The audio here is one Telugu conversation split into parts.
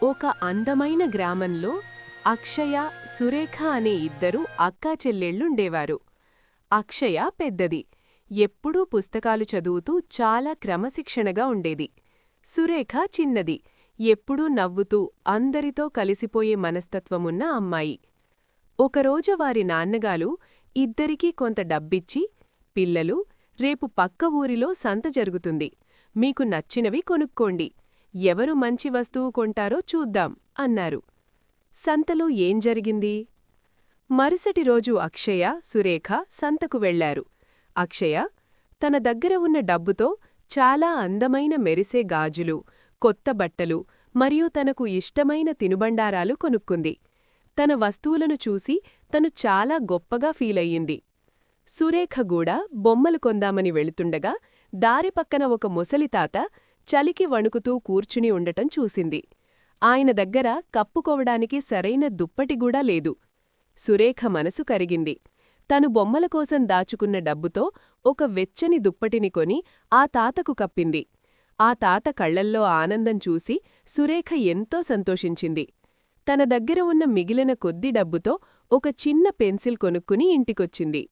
ఒక అందమైన గ్రామంలో అక్షయ, సురేఖ అనే ఇద్దరు అక్కా చెల్లెళ్లుండేవారు. అక్షయ పెద్దది. ఎప్పుడూ పుస్తకాలు చదువుతూ చాలా క్రమశిక్షణగా ఉండేది. సురేఖ చిన్నది. ఎప్పుడూ నవ్వుతూ అందరితో కలిసిపోయే మనస్తత్వమున్న అమ్మాయి. ఒకరోజు వారి నాన్నగారు ఇద్దరికీ కొంత డబ్బిచ్చి, పిల్లలు, రేపు పక్క ఊరిలో సంత జరుగుతుంది. మీకు నచ్చినవి కొనుక్కోండి. ఎవరు మంచి వస్తువు కొంటారో చూద్దాం అన్నారు. సంతలో ఏం జరిగింది? మరుసటి రోజు అక్షయ, సురేఖ సంతకు వెళ్లారు. అక్షయ తన దగ్గర ఉన్న డబ్బుతో చాలా అందమైన మెరిసే గాజులు, కొత్త బట్టలు మరియు తనకు ఇష్టమైన తినుబండారాలు కొనుక్కుంది. తన వస్తువులను చూసి తను చాలా గొప్పగా ఫీలయ్యింది. సురేఖ కూడా బొమ్మలు కొందామని వెళుతుండగా దారిపక్కన ఒక ముసలితాత చలికి వణుకుతూ కూర్చుని ఉండటం చూసింది. ఆయన దగ్గర కప్పుకోవడానికి సరైన దుప్పటిగూడా లేదు. సురేఖ మనసు కరిగింది. తను బొమ్మల కోసం దాచుకున్న డబ్బుతో ఒక వెచ్చని దుప్పటిని కొని ఆ తాతకు కప్పింది. ఆ తాత కళ్లల్లో ఆనందం చూసి సురేఖ ఎంతో సంతోషించింది. తన దగ్గర ఉన్న మిగిలిన కొద్ది డబ్బుతో ఒక చిన్న పెన్సిల్ కొనుక్కుని ఇంటికొచ్చింది.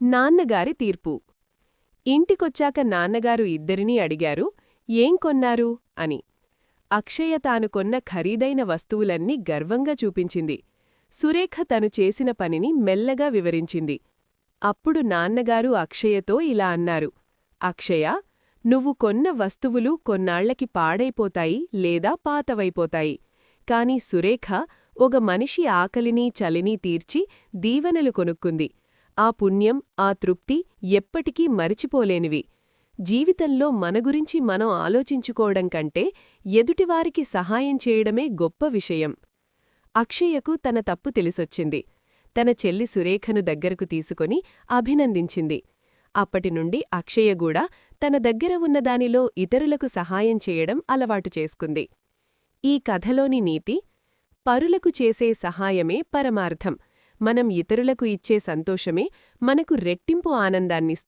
నాన్నగారి తీర్పు. ఇంటికొచ్చాక నాన్నగారు ఇద్దరినీ అడిగారు, ఏం కొన్నారు అని. అక్షయ తాను కొన్న ఖరీదైన వస్తువులన్నీ గర్వంగా చూపించింది. సురేఖ తను చేసిన పనిని మెల్లగా వివరించింది. అప్పుడు నాన్నగారు అక్షయతో ఇలా అన్నారు, అక్షయ, నువ్వు కొన్న వస్తువులు కొన్నాళ్లకి పాడైపోతాయి లేదా పాతవైపోతాయి. కాని సురేఖ ఒక మనిషి ఆకలిని చలిని తీర్చి దీవెనలు కొనుక్కుంది. ఆ పుణ్యం, ఆ తృప్తి ఎప్పటికీ మరిచిపోలేనివి. జీవితంలో మన గురించి మనం ఆలోచించుకోవడం కంటే ఎదుటివారికి సహాయం చేయడమే గొప్ప విషయం. అక్షయకు తన తప్పు తెలిసొచ్చింది. తన చెల్లి సురేఖను దగ్గరకు తీసుకొని అభినందించింది. అప్పటినుండి అక్షయగూడా తన దగ్గర ఉన్నదానిలో ఇతరులకు సహాయం చేయడం అలవాటు చేసుకుంది. ఈ కథలోని నీతి: పరులకు చేసే సహాయమే పరమార్థం. మనం ఇతరులకు ఇచ్చే సంతోషమే మనకు రెట్టింపు ఆనందాన్నిస్తుంది.